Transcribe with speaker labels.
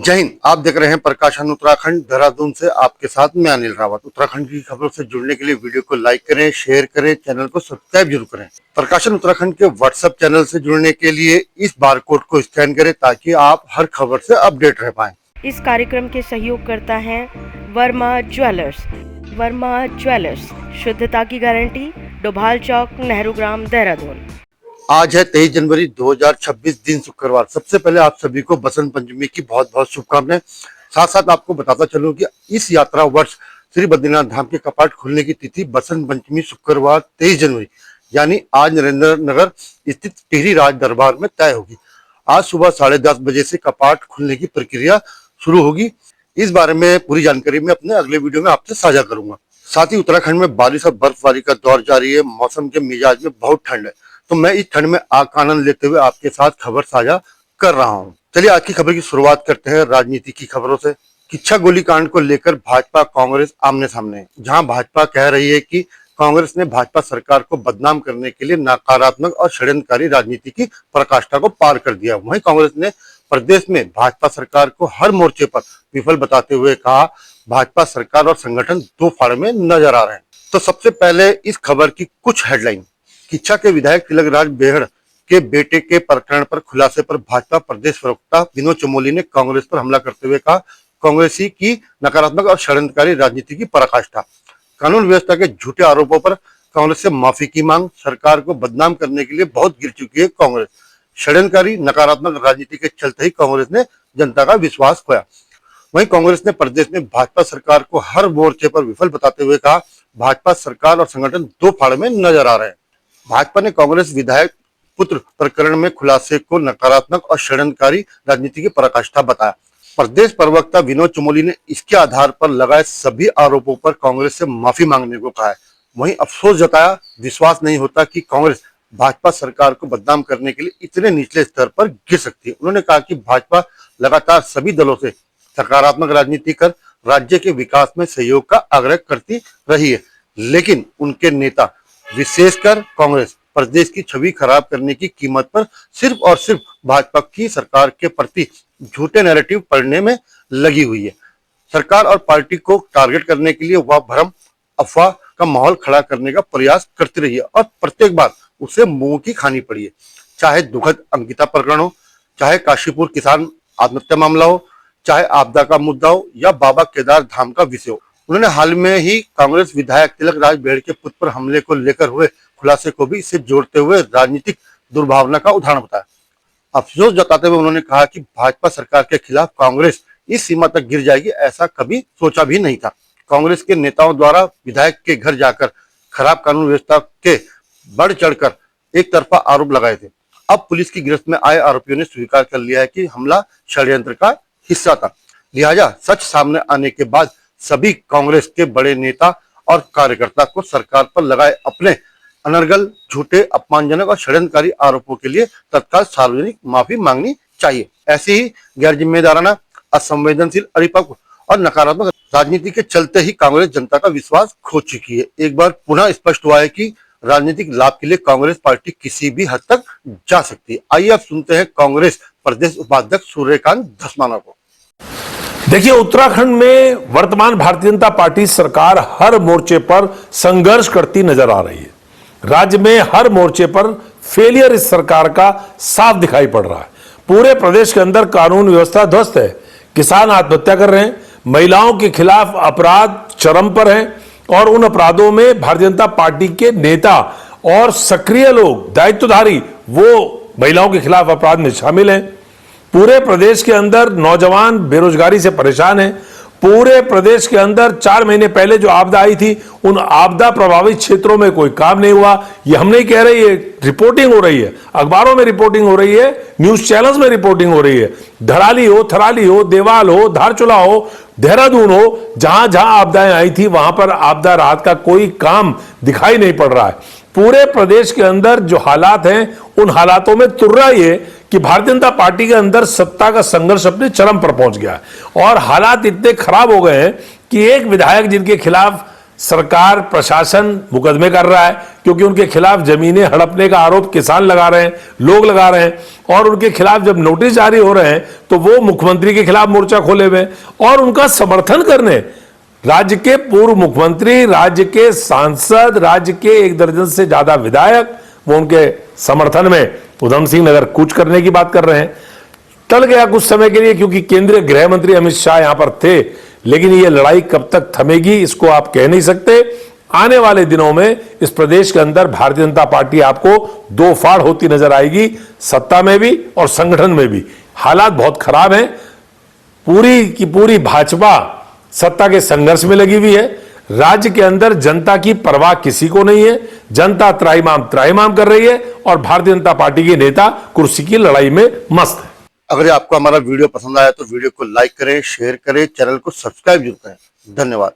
Speaker 1: जय हिंद। आप देख रहे हैं प्रकाशन उत्तराखंड देहरादून से। आपके साथ मैं अनिल रावत। उत्तराखंड की खबरों से जुड़ने के लिए वीडियो को लाइक करें, शेयर करें, चैनल को सब्सक्राइब जरूर करें। प्रकाशन उत्तराखंड के व्हाट्सएप चैनल से जुड़ने के लिए इस बारकोड को स्कैन करें ताकि आप हर खबर से अपडेट रह पाएं।
Speaker 2: इस कार्यक्रम के सहयोग करता है वर्मा ज्वेलर्स। वर्मा ज्वेलर्स, शुद्धता की गारंटी, डोभाल चौक, नेहरू ग्राम, देहरादून।
Speaker 1: आज है 23 जनवरी 2026, दिन शुक्रवार। सबसे पहले आप सभी को बसंत पंचमी की बहुत बहुत शुभकामनाएं। साथ साथ आपको बताता चलूं कि इस यात्रा वर्ष श्री बद्रीनाथ धाम के कपाट खुलने की तिथि बसंत पंचमी शुक्रवार 23 जनवरी यानी आज नरेंद्र नगर स्थित टिहरी राज दरबार में तय होगी। आज सुबह 10:30 बजे से कपाट खुलने की प्रक्रिया शुरू होगी। इस बारे में पूरी जानकारी मैं अपने अगले वीडियो में आपसे साझा करूंगा। साथ ही उत्तराखंड में बारिश और बर्फबारी का दौर जारी है। मौसम के मिजाज में बहुत ठंड है, तो मैं इस ठंड में आग का आनंद लेते हुए आपके साथ खबर साझा कर रहा हूं। चलिए आज की खबर की शुरुआत करते हैं राजनीति की खबरों से। किच्छा गोलीकांड को लेकर भाजपा कांग्रेस आमने सामने है। जहां भाजपा कह रही है कि कांग्रेस ने भाजपा सरकार को बदनाम करने के लिए नकारात्मक और षड्यंत्रकारी राजनीति की पराकाष्ठा को पार कर दिया, वहीं कांग्रेस ने प्रदेश में भाजपा सरकार को हर मोर्चे पर विफल बताते हुए कहा भाजपा सरकार और संगठन दो फाड़ में नजर आ रहे हैं। तो सबसे पहले इस खबर की कुछ हेडलाइन। किच्छा के विधायक तिलक राज बेहड़ के बेटे के प्रकरण पर खुलासे पर भाजपा प्रदेश प्रवक्ता विनोद चमोली ने कांग्रेस पर हमला करते हुए कहा कांग्रेसी की नकारात्मक और षड्यंत्रकारी राजनीति की पराकाष्ठा। कानून व्यवस्था के झूठे आरोपों पर कांग्रेस से माफी की मांग। सरकार को बदनाम करने के लिए बहुत गिर चुकी है कांग्रेस। षड्यंत्रकारी नकारात्मक राजनीति के चलते ही कांग्रेस ने जनता का विश्वास खोया। वहीं कांग्रेस ने प्रदेश में भाजपा सरकार को हर मोर्चे पर विफल बताते हुए कहा भाजपा सरकार और संगठन दो फाड़ में नजर आ रहे हैं। भाजपा ने कांग्रेस विधायक पुत्र प्रकरण में खुलासे को नकारात्मक और षड्यंत्रकारी राजनीति की पराकाष्ठा बताया। प्रदेश प्रवक्ता विनोद चमोली ने इसके आधार पर लगाए सभी आरोपों पर कांग्रेस से माफी मांगने को कहा है। वहीं अफसोस जताया विश्वास नहीं होता कि कांग्रेस भाजपा सरकार को बदनाम करने के लिए इतने निचले स्तर पर गिर सकती है। उन्होंने कहा कि भाजपा लगातार सभी दलों से सकारात्मक राजनीति कर राज्य के विकास में सहयोग का आग्रह करती रही है, लेकिन उनके नेता विशेषकर कांग्रेस प्रदेश की छवि खराब करने की कीमत पर सिर्फ और सिर्फ भाजपा की सरकार के प्रति झूठे नैरेटिव पढ़ने में लगी हुई है। सरकार और पार्टी को टारगेट करने के लिए वह भ्रम अफवाह का माहौल खड़ा करने का प्रयास करती रही है और प्रत्येक बार उसे मुंह की खानी पड़ी है। चाहे दुखद अंकिता प्रकरण हो, चाहे काशीपुर किसान आत्महत्या मामला हो, चाहे आपदा का मुद्दा हो या बाबा केदार धाम का विषय हो। उन्होंने हाल में ही कांग्रेस विधायक तिलक राज बेहड़ के पुत्र पर हमले को लेकर हुए खुलासे को भी इससे जोड़ते हुए राजनीतिक दुर्भावना का उदाहरण बताया। अफसोस जताते हुए उन्होंने कहा कि भाजपा सरकार के खिलाफ कांग्रेस इस सीमा तक गिर जाएगी ऐसा कभी सोचा भी नहीं था। कांग्रेस के नेताओं द्वारा विधायक के घर जाकर खराब कानून व्यवस्था के बढ़ चढ़कर एक तरफा आरोप लगाए थे। अब पुलिस की गिरफ्त में आए आरोपियों ने स्वीकार कर लिया है कि हमला षड्यंत्र का हिस्सा था। लिहाजा सच सामने आने के बाद सभी कांग्रेस के बड़े नेता और कार्यकर्ता को सरकार पर लगाए अपने अनर्गल, झूठे, अपमानजनक और षड्यंत्रकारी आरोपों के लिए तत्काल सार्वजनिक माफी मांगनी चाहिए। ऐसी ही गैर जिम्मेदाराना, असंवेदनशील, परिपक्व और नकारात्मक राजनीति के चलते ही कांग्रेस जनता का विश्वास खो चुकी है। एक बार पुनः स्पष्ट हुआ है कि राजनीतिक लाभ के लिए कांग्रेस पार्टी किसी भी हद तक जा सकती है। आइए अब सुनते हैं कांग्रेस प्रदेश उपाध्यक्ष सूर्यकांत धस्माना को।
Speaker 3: देखिए, उत्तराखंड में वर्तमान भारतीय जनता पार्टी सरकार हर मोर्चे पर संघर्ष करती नजर आ रही है। राज्य में हर मोर्चे पर फेलियर इस सरकार का साफ दिखाई पड़ रहा है। पूरे प्रदेश के अंदर कानून व्यवस्था ध्वस्त है। किसान आत्महत्या कर रहे हैं, महिलाओं के खिलाफ अपराध चरम पर हैं और उन अपराधों में भारतीय जनता पार्टी के नेता और सक्रिय लोग, दायित्वधारी, वो महिलाओं के खिलाफ अपराध में शामिल हैं। पूरे प्रदेश के अंदर नौजवान बेरोजगारी से परेशान हैं। पूरे प्रदेश के अंदर 4 महीने पहले जो आपदा आई थी, उन आपदा प्रभावित क्षेत्रों में कोई काम नहीं हुआ। ये हम नहीं कह रहे, ये रिपोर्टिंग हो रही है, अखबारों में रिपोर्टिंग हो रही है, न्यूज चैनल्स में रिपोर्टिंग हो रही है। धराली हो, थराली हो, देवाल हो, धारचूला हो, देहरादून हो, जहां जहां आपदाएं आई थी वहां पर आपदा राहत का कोई काम दिखाई नहीं पड़ रहा है। पूरे प्रदेश के अंदर जो हालात हैं, उन हालातों में तुर्रा ये कि भारतीय जनता पार्टी के अंदर सत्ता का संघर्ष अपने चरम पर पहुंच गया है और हालात इतने खराब हो गए हैं कि एक विधायक जिनके खिलाफ सरकार प्रशासन मुकदमे कर रहा है क्योंकि उनके खिलाफ जमीनें हड़पने का आरोप किसान लगा रहे हैं, लोग लगा रहे हैं। और उनके खिलाफ जब नोटिस जारी हो रहे हैं तो वो मुख्यमंत्री के खिलाफ मोर्चा खोले हुए हैं और उनका समर्थन करने राज्य के पूर्व मुख्यमंत्री, राज्य के सांसद, राज्य के 1 दर्जन से ज्यादा विधायक वो उनके समर्थन में उधम सिंह नगर कूच करने की बात कर रहे हैं। टल गया कुछ समय के लिए क्योंकि केंद्रीय गृह मंत्री अमित शाह यहां पर थे, लेकिन ये लड़ाई कब तक थमेगी इसको आप कह नहीं सकते। आने वाले दिनों में इस प्रदेश के अंदर भारतीय जनता पार्टी आपको दो फाड़ होती नजर आएगी, सत्ता में भी और संगठन में भी। हालात बहुत खराब हैं। पूरी की पूरी भाजपा सत्ता के संघर्ष में लगी हुई है। राज्य के अंदर जनता की परवाह किसी को नहीं है। जनता त्राहिमाम कर रही है और भारतीय जनता पार्टी के नेता कुर्सी की लड़ाई में मस्त है।
Speaker 1: अगर आपको हमारा वीडियो पसंद आया तो वीडियो को लाइक करें, शेयर करें, चैनल को सब्सक्राइब जरूर करें। धन्यवाद।